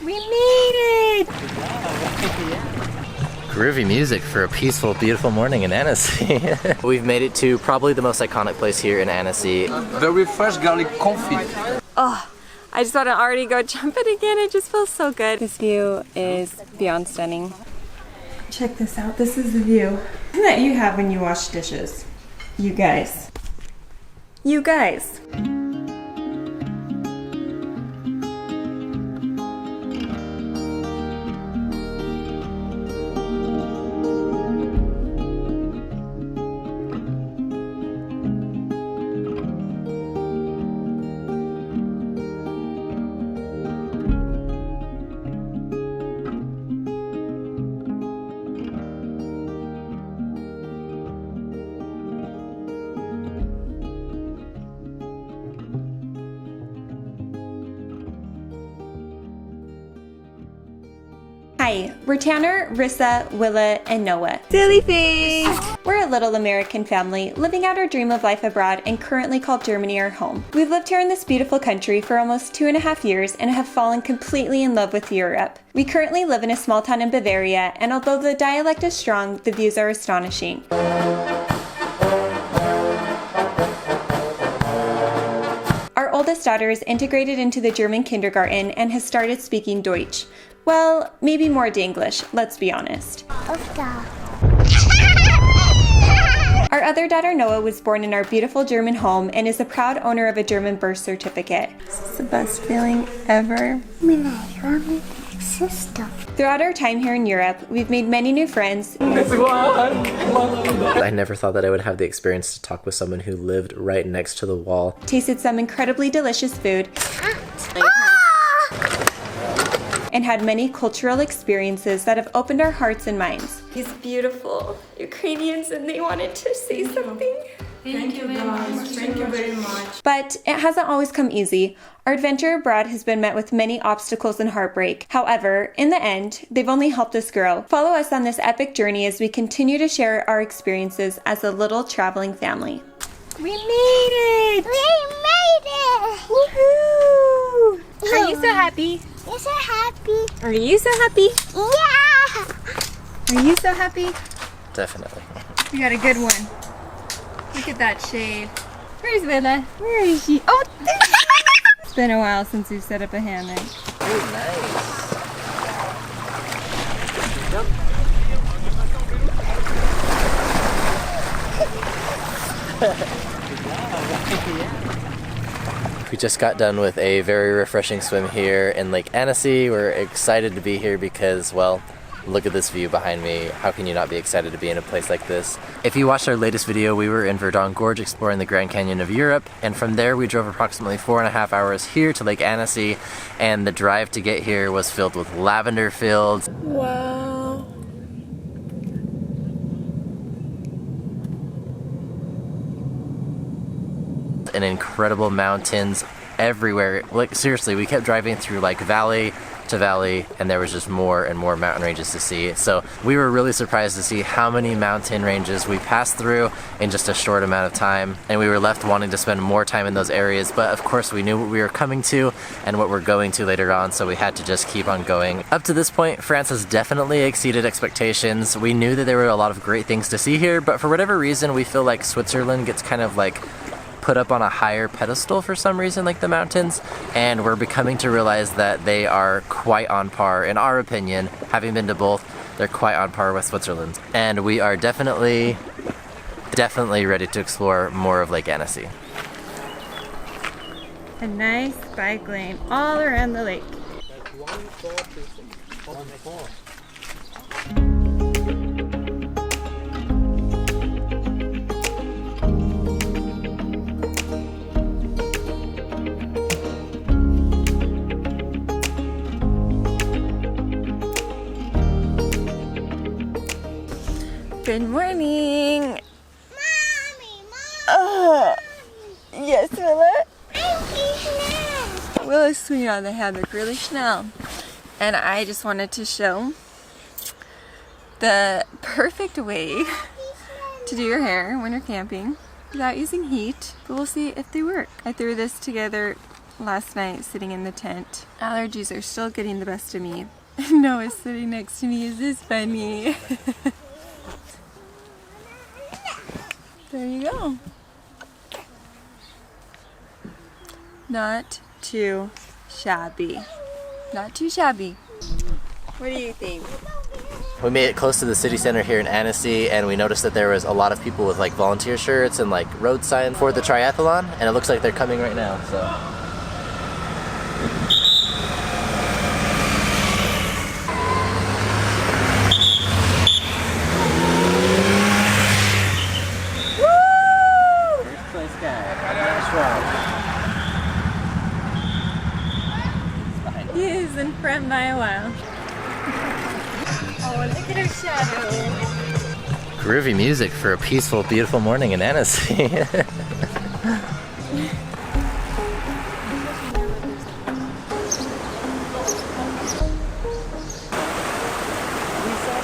We made it! Groovy music for a peaceful, beautiful morning in Annecy. We've made it to probably the most iconic place here in Annecy. Very fresh garlic confit. Oh, I just want to already go jump it again. It just feels so good. This view is beyond stunning. Check this out. This is the view that you have when you wash dishes. You guys. You guys. Hi, we're Tanner, Risa, Willa, and Noah. Silly face! We're a little American family living out our dream of life abroad and currently call Germany our home. We've lived here in this beautiful country for almost 2.5 years and have fallen completely in love with Europe. We currently live in a small town in Bavaria, and although the dialect is strong, the views are astonishing. Our oldest daughter is integrated into the German kindergarten and has started speaking Deutsch. Well, maybe more Danglish, let's be honest. Our other daughter Noah was born in our beautiful German home and is the proud owner of a German birth certificate. This is the best feeling ever. Throughout our time here in Europe, we've made many new friends. I never thought that I would have the experience to talk with someone who lived right next to the wall. Tasted some incredibly delicious food. And had many cultural experiences that have opened our hearts and minds. These beautiful Ukrainians, and they wanted to say something. Thank you very much. Thank you very much. But it hasn't always come easy. Our adventure abroad has been met with many obstacles and heartbreak. However, in the end, they've only helped us grow. Follow us on this epic journey as we continue to share our experiences as a little traveling family. We made it! We made it! Woohoo! Are you so happy? You're so happy. Are you so happy? Yeah! Are you so happy? Definitely. We got a good one. Look at that shade. Where's Willa? Where is she? Oh, there she is! It's been a while since we've set up a hammock. Oh, nice. We just got done with a very refreshing swim here in Lake Annecy. We're excited to be here because, well, look at this view behind me. How can you not be excited to be in a place like this? If you watched our latest video, we were in Verdun Gorge exploring the Grand Canyon of Europe, and from there we drove approximately 4.5 hours here to Lake Annecy, and the drive to get here was filled with lavender fields. Wow. And incredible mountains everywhere. Like seriously, we kept driving through like valley to valley, and there was just more and more mountain ranges to see. So we were really surprised to see how many mountain ranges we passed through in just a short amount of time, and we were left wanting to spend more time in those areas. But of course we knew what we were coming to and what we're going to later on, so we had to just keep on going. Up to this point, France has definitely exceeded expectations. We knew that there were a lot of great things to see here, but for whatever reason we feel like Switzerland gets kind of like put up on a higher pedestal for some reason, like the mountains, and we're becoming to realize that they are quite on par, in our opinion. Having been to both, they're quite on par with Switzerland, and we are definitely ready to explore more of Lake Annecy. A nice bike lane all around the lake. Good morning. Mommy, Mom. Yes, Willa? I'm Willa's swinging on the hammock really schnell. And I just wanted to show the perfect way to do your hair when you're camping without using heat. But we'll see if they work. I threw this together last night sitting in the tent. Allergies are still getting the best of me. Noah's sitting next to me. Is this funny? There you go. Not too shabby. Not too shabby. What do you think? We made it close to the city center here in Annecy, and we noticed that there was a lot of people with like volunteer shirts and like road signs for the triathlon, and it looks like they're coming right now, so. Woo! First place guy. Nice ride. He is in front by a while. Oh, look at her shadow. Groovy music for a peaceful, beautiful morning in Annecy.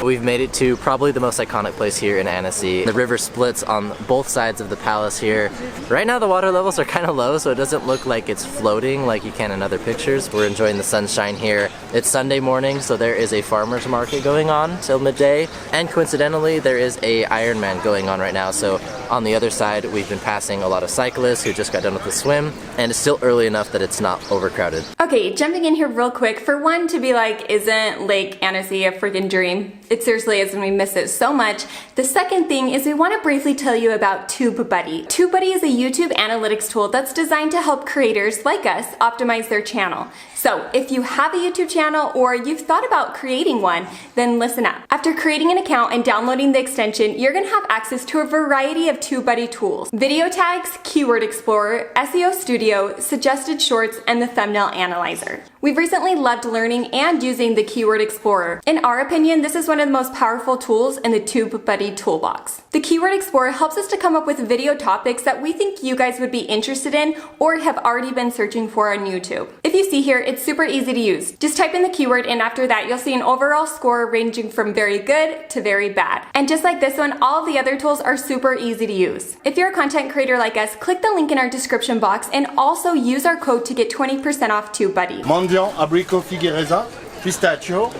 We've made it to probably the most iconic place here in Annecy. The river splits on both sides of the palace here. Right now the water levels are kind of low, so it doesn't look like it's floating like you can in other pictures. We're enjoying the sunshine here. It's Sunday morning, so there is a farmer's market going on till midday. And coincidentally, there is a Ironman going on right now. So on the other side, we've been passing a lot of cyclists who just got done with the swim, and it's still early enough that it's not overcrowded. Okay, jumping in here real quick. For one, to be like, isn't Lake Annecy a freaking dream? It seriously is, and we miss it so much. The second thing is we want to briefly tell you about TubeBuddy. TubeBuddy is a YouTube analytics tool that's designed to help creators like us optimize their channel. So if you have a YouTube channel or you've thought about creating one, then listen up. After creating an account and downloading the extension, you're going to have access to a variety of TubeBuddy tools. Video tags, Keyword Explorer, SEO Studio, suggested shorts, and the thumbnail analyzer. We've recently loved learning and using the Keyword Explorer. In our opinion, this is one of the most powerful tools in the TubeBuddy toolbox. The Keyword Explorer helps us to come up with video topics that we think you guys would be interested in or have already been searching for on YouTube. If you see here, it's super easy to use. Just type in the keyword, and after that, you'll see an overall score ranging from very good to very bad. And just like this one, all of the other tools are super easy to use. If you're a content creator like us, click the link in our description box and also use our code to get 20% off TubeBuddy. Mendiant, abricot, figue, raisin, pistachio,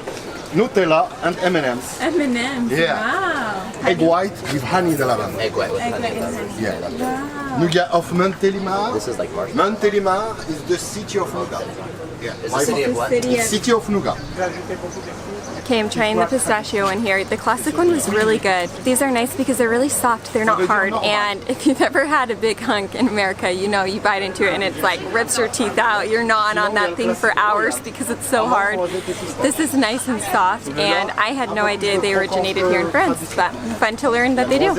Nutella, and M&M's. M&M's, Yeah. wow. Egg white with honey de lavande. Egg white with honey. Yeah. Wow. Nougat of Montélimar. This is like marshmallow. Montélimar is the city of Nougat. Yeah. Is the city of what? It's city of Nougat. Okay, I'm trying the pistachio one here. The classic one was really good. These are nice because they're really soft, they're not hard, and if you've ever had a big hunk in America, you know you bite into it and it's like rips your teeth out. You're gnawing on that thing for hours because it's so hard. This is nice and soft, and I had no idea they originated here in France, but fun to learn that they do.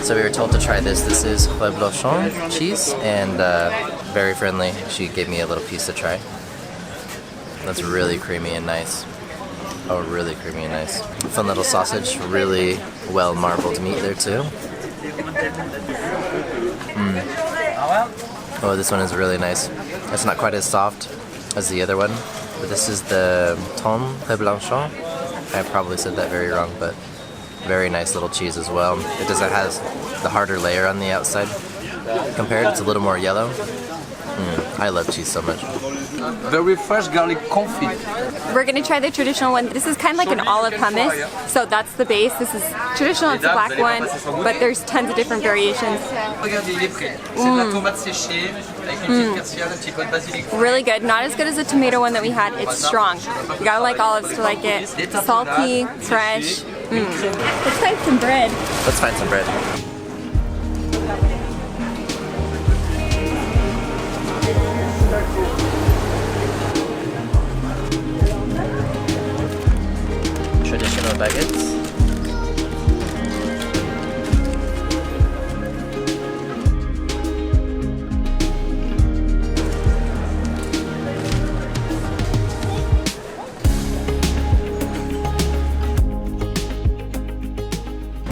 So we were told to try this. This is Reblochon cheese, and very friendly. She gave me a little piece to try. That's really creamy and nice. Oh, really creamy and nice. Fun little sausage, really well marbled meat there too. Oh, this one is really nice. It's not quite as soft as the other one, but this is the Town Reblochon. I probably said that very wrong, but very nice little cheese as well. It doesn't have the harder layer on the outside. Compared, it's a little more yellow. I love cheese so much. Very fresh garlic confit. We're gonna try the traditional one. This is kind of like an olive hummus, so that's the base. This is traditional, it's a black one, but there's tons of different variations. Really good. Not as good as the tomato one that we had. It's strong. You gotta like olives to like it. Salty, fresh. Let's find some bread. Let's find some bread. Traditional baguettes.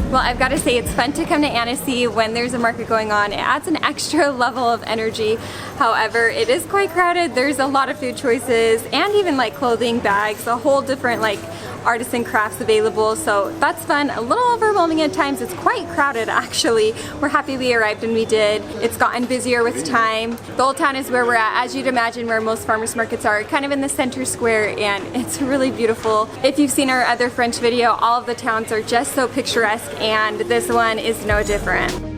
Well, I've got to say it's fun to come to Annecy when there's a market going on. It adds an extra level of energy. However, it is quite crowded. There's a lot of food choices and even like clothing, bags, a whole different like artisan crafts available, so that's fun. A little overwhelming at times. It's quite crowded actually. We're happy we arrived when we did. It's gotten busier with time. The Old Town is where we're at, as you'd imagine, where most farmers markets are, kind of in the center square, and it's really beautiful. If you've seen our other French video, all of the towns are just so picturesque, and this one is no different.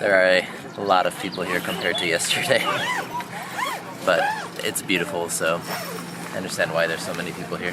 There are a lot of people here compared to yesterday, but it's beautiful, so I understand why there's so many people here.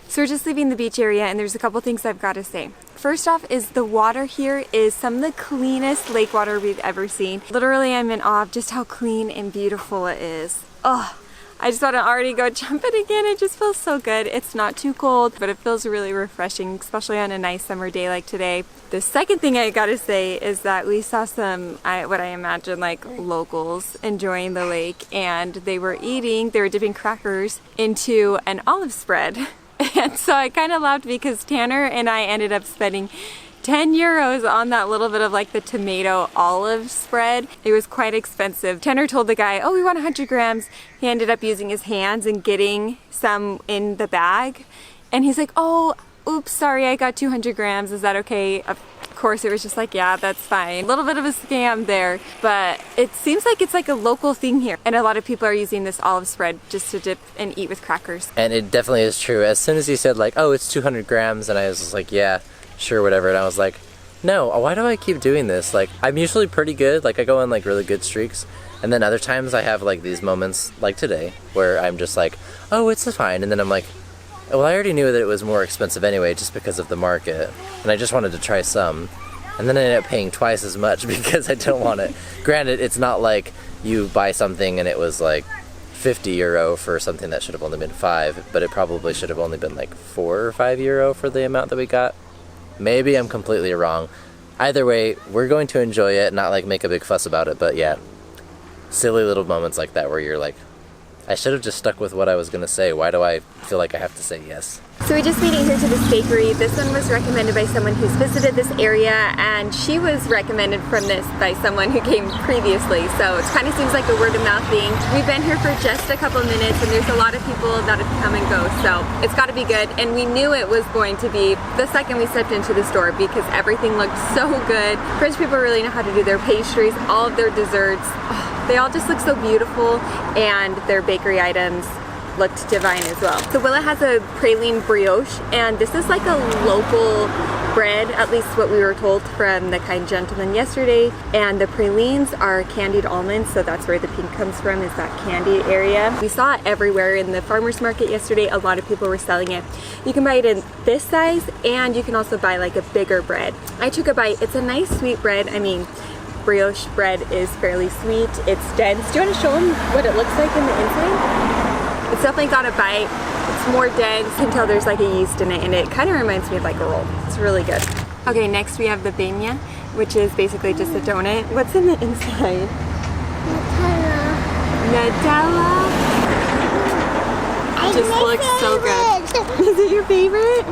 So we're just leaving the beach area, and there's a couple things I've got to say. First off is the water here is some of the cleanest lake water we've ever seen. Literally, I'm in awe of just how clean and beautiful it is. Oh, I just want to already go jump in again. It just feels so good. It's not too cold, but it feels really refreshing, especially on a nice summer day like today. The second thing I gotta say is that we saw some, what I imagine like locals enjoying the lake, and they were dipping crackers into an olive spread. And so I kind of laughed because Tanner and I ended up spending 10 euros on that little bit of like the tomato olive spread. It was quite expensive. Tanner told the guy, oh, we want 100 grams. He ended up using his hands and getting some in the bag. And he's like, oh, oops, sorry, I got 200 grams. Is that okay? Of course, it was just like, yeah, that's fine. A little bit of a scam there, but it seems like it's like a local thing here. And a lot of people are using this olive spread just to dip and eat with crackers. And it definitely is true. As soon as he said like, oh, it's 200 grams, and I was just like, yeah, sure, whatever. And I was like, no, why do I keep doing this? Like, I'm usually pretty good. Like, I go on like really good streaks. And then other times I have like these moments like today where I'm just like, oh, it's fine. And then I'm like, well, I already knew that it was more expensive anyway just because of the market. And I just wanted to try some. And then I ended up paying twice as much because I don't want it. Granted, it's not like you buy something and it was like 50 euro for something that should have only been 5, but it probably should have only been like 4 or 5 euro for the amount that we got. Maybe I'm completely wrong. Either way, we're going to enjoy it, not like make a big fuss about it, but yeah, silly little moments like that where you're like, I should have just stuck with what I was gonna say. Why do I feel like I have to say yes? So we just made it here to this bakery. This one was recommended by someone who's visited this area, and she was recommended from this by someone who came previously. So it kind of seems like a word of mouth thing. We've been here for just a couple minutes, and there's a lot of people that have come and go. So it's got to be good. And we knew it was going to be the second we stepped into the store because everything looked so good. French people really know how to do their pastries, all of their desserts. Oh, they all just look so beautiful, and their bakery items looked divine as well. So Willa has a praline brioche, and this is like a local bread, at least what we were told from the kind gentleman yesterday. And the pralines are candied almonds, so that's where the pink comes from, is that candy area. We saw it everywhere in the farmer's market yesterday. A lot of people were selling it. You can buy it in this size, and you can also buy like a bigger bread. I took a bite. It's a nice sweet bread. I mean, brioche bread is fairly sweet. It's dense. Do you want to show them what it looks like in the inside? It's definitely got a bite. It's more dense. You can tell there's like a yeast in it, and it kind of reminds me of like a roll. It's really good. Okay, next we have the beignet, which is basically just a donut. What's in the inside? Nutella. It just looks so good. Is it your favorite?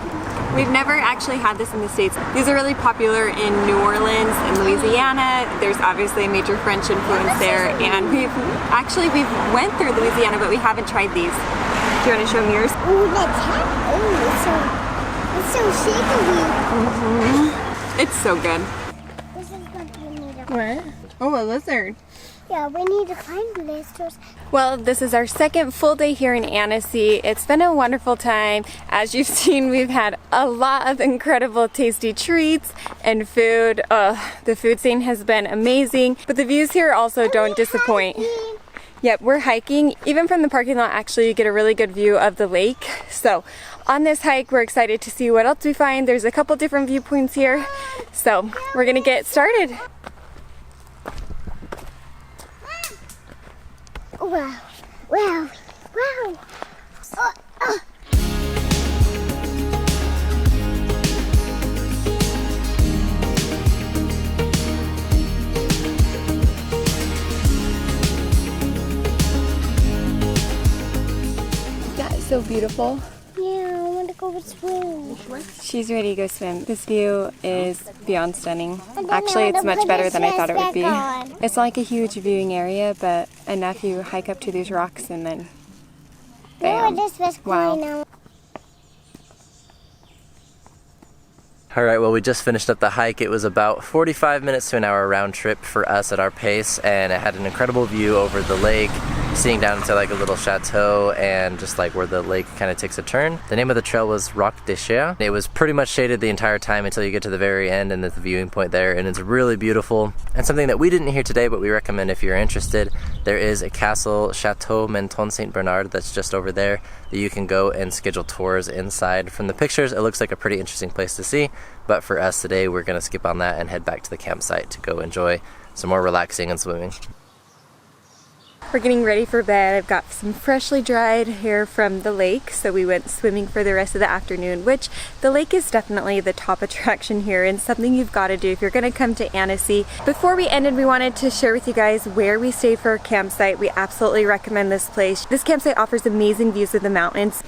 We've never actually had this in the States. These are really popular in New Orleans and Louisiana. There's obviously a major French influence there, and we've went through Louisiana, but we haven't tried these. Do you want to show them yours? Ooh, it's so shaky. It's so good. This is what we need to What? Oh, a lizard. Yeah, we need to find blisters. Well, this is our second full day here in Annecy. It's been a wonderful time. As you've seen, we've had a lot of incredible tasty treats and food. The food scene has been amazing, but the views here also don't disappoint. Yep, we're hiking. Even from the parking lot, actually, you get a really good view of the lake. So on this hike, we're excited to see what else we find. There's a couple different viewpoints here. So we're gonna get started. Wow, wow, wow. That is so beautiful. Yeah, I want to go swim. She's ready to go swim. This view is beyond stunning. And then I Actually, want it's to much put better this than I thought it dress would be. back on. It's not like a huge viewing area, but enough you hike up to these rocks and then No, bam. this was Wow. going on. All right, well, we just finished up the hike. It was about 45 minutes to an hour round trip for us at our pace, and it had an incredible view over the lake, seeing down into like a little chateau and just like where the lake kind of takes a turn. The name of the trail was Roc de Chère. It was pretty much shaded the entire time until you get to the very end and there's the viewing point there, and it's really beautiful. And something that we didn't hear today, but we recommend if you're interested, there is a castle, Chateau Menton Saint Bernard, that's just over there that you can go and schedule tours inside. From the pictures, it looks like a pretty interesting place to see, but for us today, we're gonna skip on that and head back to the campsite to go enjoy some more relaxing and swimming. We're getting ready for bed. I've got some freshly dried hair from the lake, so we went swimming for the rest of the afternoon, which the lake is definitely the top attraction here and something you've got to do if you're going to come to Annecy. Before we ended, we wanted to share with you guys where we stayed for our campsite. We absolutely recommend this place. This campsite offers amazing views of the mountains.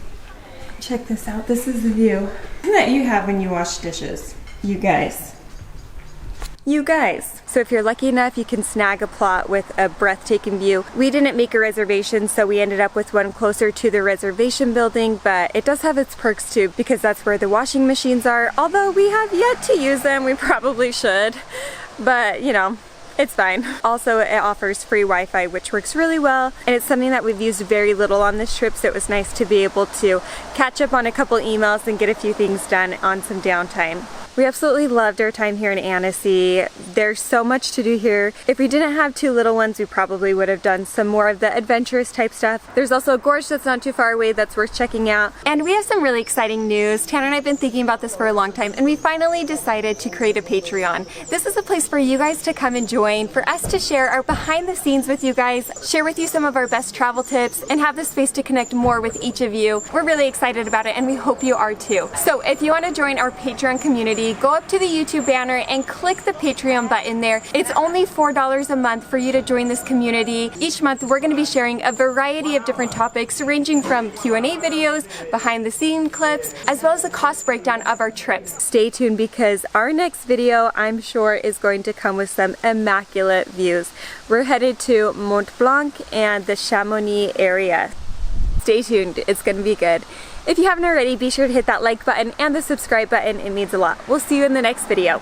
Check this out. This is the view that you have when you wash dishes. You guys. You guys. So if you're lucky enough, you can snag a plot with a breathtaking view. We didn't make a reservation, so we ended up with one closer to the reservation building, but it does have its perks too, because that's where the washing machines are. Although we have yet to use them, we probably should. But, you know, it's fine. Also, it offers free Wi-Fi, which works really well, and it's something that we've used very little on this trip, so it was nice to be able to catch up on a couple emails and get a few things done on some downtime. We absolutely loved our time here in Annecy. There's so much to do here. If we didn't have two little ones, we probably would have done some more of the adventurous type stuff. There's also a gorge that's not too far away that's worth checking out. And we have some really exciting news. Tanner and I have been thinking about this for a long time, and we finally decided to create a Patreon. This is a place for you guys to come and join, for us to share our behind the scenes with you guys, share with you some of our best travel tips, and have the space to connect more with each of you. We're really excited about it, and we hope you are too. So if you want to join our Patreon community, go up to the YouTube banner and click the Patreon button there. It's only $4 a month for you to join this community. Each month we're going to be sharing a variety of different topics, ranging from Q&A videos, behind the scene clips, as well as a cost breakdown of our trips. Stay tuned, because our next video, I'm sure, is going to come with some immaculate views. We're headed to Mont Blanc and the Chamonix area. Stay tuned, it's going to be good. If you haven't already, be sure to hit that like button and the subscribe button. It means a lot. We'll see you in the next video.